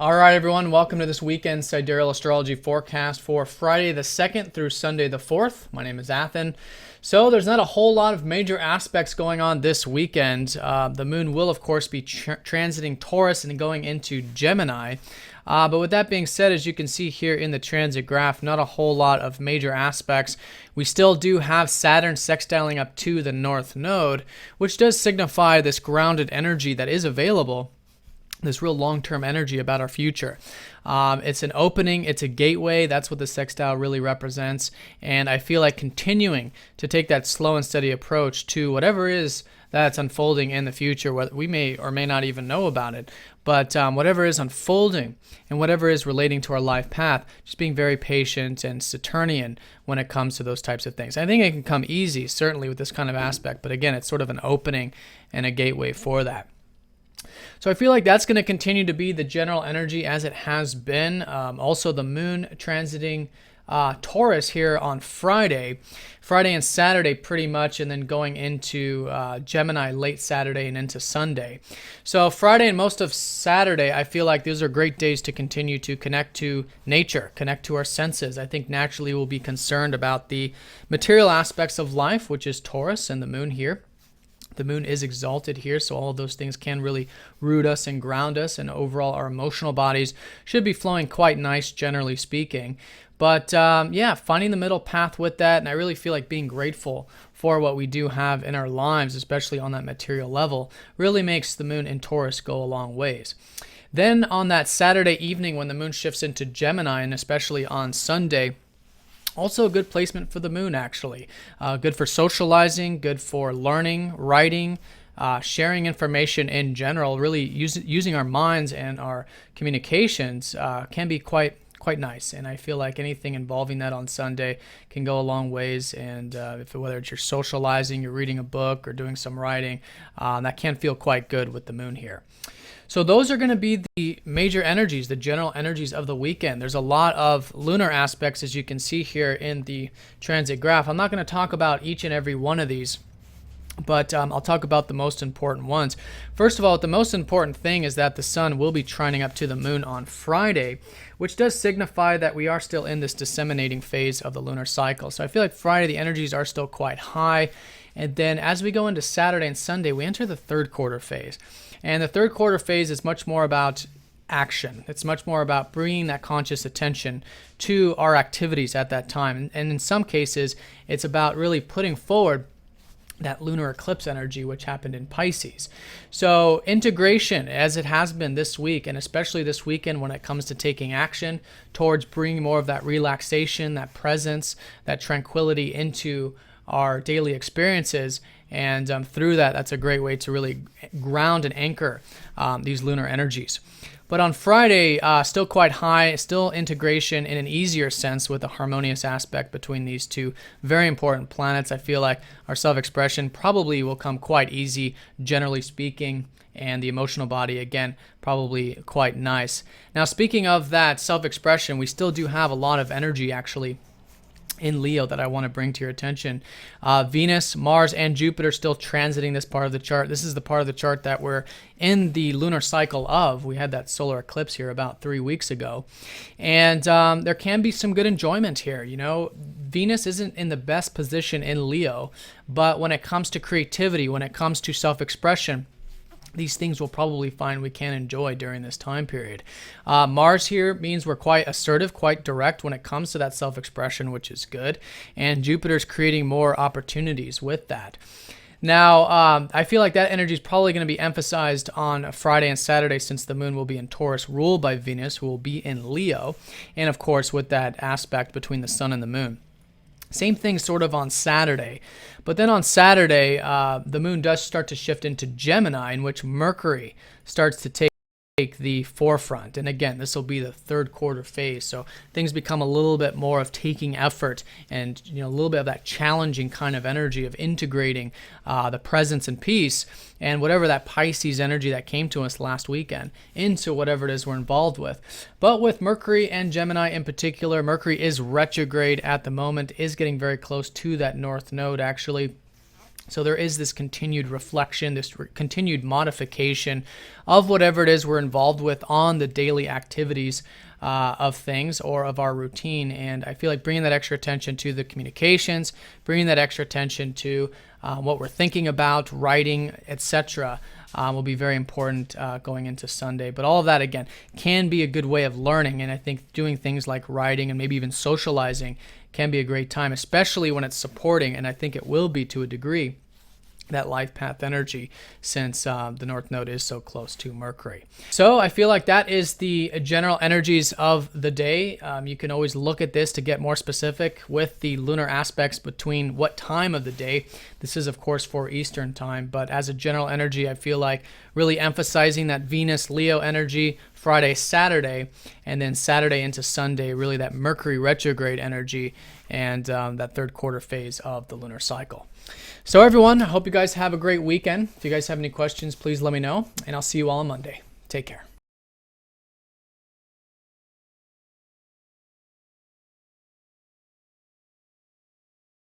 All right, everyone, welcome to this weekend Sidereal Astrology forecast for Friday the 2nd through Sunday the 4th. My name is Athen. So there's not a whole lot of major aspects going on this weekend. The moon will, of course, be transiting Taurus and going into Gemini. But with that being said, as you can see here in the transit graph, not a whole lot of major aspects. We still do have Saturn sextiling up to the North Node, which does signify this grounded energy that is available, this real long-term energy about our future. It's an opening, it's a gateway. That's what the sextile really represents. And I feel like continuing to take that slow and steady approach to whatever is that's unfolding in the future, what we may or may not even know about it, but whatever is unfolding and whatever is relating to our life path, just being very patient and Saturnian when it comes to those types of things. I think it can come easy, certainly with this kind of aspect, but again, it's sort of an opening and a gateway for that. So I feel like that's going to continue to be the general energy as it has been. Also, the moon transiting Taurus here on Friday and Saturday pretty much, and then going into Gemini late Saturday and into Sunday. So Friday and most of Saturday, I feel like these are great days to continue to connect to nature, connect to our senses. I think naturally we'll be concerned about the material aspects of life, which is Taurus and the moon here. The moon is exalted here, so all of those things can really root us and ground us, and overall our emotional bodies should be flowing quite nice, generally speaking. But yeah, finding the middle path with that, and I really feel like being grateful for what we do have in our lives, especially on that material level, really makes the moon in Taurus go a long ways. Then on that Saturday evening when the moon shifts into Gemini, and especially on Sunday, also a good placement for the moon, actually. Good for socializing, good for learning, writing, sharing information in general. Really using our minds and our communications can be quite nice. And I feel like anything involving that on Sunday can go a long ways. And whether it's you're socializing, you're reading a book, or doing some writing, that can feel quite good with the moon here. So those are going to be the major energies, the general energies of the weekend. There's a lot of lunar aspects, as you can see here in the transit graph. I'm not going to talk about each and every one of these, but I'll talk about the most important ones. First of all, the most important thing is that the sun will be trining up to the moon on Friday, which does signify that we are still in this disseminating phase of the lunar cycle. So I feel like Friday, the energies are still quite high. And then as we go into Saturday and Sunday, we enter the third quarter phase. And the third quarter phase is much more about action. It's much more about bringing that conscious attention to our activities at that time. And in some cases, it's about really putting forward that lunar eclipse energy, which happened in Pisces. So integration, as it has been this week, and especially this weekend when it comes to taking action towards bringing more of that relaxation, that presence, that tranquility into our daily experiences. And through that, that's a great way to really ground and anchor these lunar energies. But on Friday, still quite high, still integration in an easier sense with a harmonious aspect between these two very important planets. I feel like our self-expression probably will come quite easy, generally speaking, and the emotional body, again, probably quite nice. Now, speaking of that self-expression, we still do have a lot of energy, actually, in Leo that I want to bring to your attention. Venus, Mars, and Jupiter still transiting this part of the chart. This is the part of the chart that we're in the lunar cycle of. We had that solar eclipse here about 3 weeks ago. And there can be some good enjoyment here. You know, Venus isn't in the best position in Leo, but when it comes to creativity, when it comes to self-expression, these things we'll probably find we can enjoy during this time period. Mars here means we're quite assertive, quite direct when it comes to that self-expression, which is good. And Jupiter's creating more opportunities with that. Now, I feel like that energy is probably going to be emphasized on Friday and Saturday, since the moon will be in Taurus, ruled by Venus, who will be in Leo. And of course, with that aspect between the sun and the moon. Same thing sort of on Saturday. But then on Saturday, the moon does start to shift into Gemini, in which Mercury starts to take the forefront. And again, this will be the third quarter phase. So things become a little bit more of taking effort and, you know, a little bit of that challenging kind of energy of integrating the presence and peace and whatever that Pisces energy that came to us last weekend into whatever it is we're involved with. But with Mercury and Gemini in particular, Mercury is retrograde at the moment, is getting very close to that North Node, actually. So there is this continued reflection, this continued modification of whatever it is we're involved with on the daily activities of things or of our routine. And I feel like bringing that extra attention to the communications, bringing that extra attention to what we're thinking about, writing, etc., will be very important going into Sunday. But all of that, again, can be a good way of learning. And I think doing things like writing and maybe even socializing can be a great time, especially when it's supporting, and I think it will be to a degree, that life path energy, since the North Node is so close to Mercury. So I feel like that is the general energies of the day. You can always look at this to get more specific with the lunar aspects between what time of the day. This is, of course, for Eastern time, but as a general energy, I feel like really emphasizing that Venus-Leo energy, Friday, Saturday, and then Saturday into Sunday, really that Mercury retrograde energy and that third quarter phase of the lunar cycle. So everyone, I hope you guys have a great weekend. If you guys have any questions, please let me know, and I'll see you all on Monday. Take care.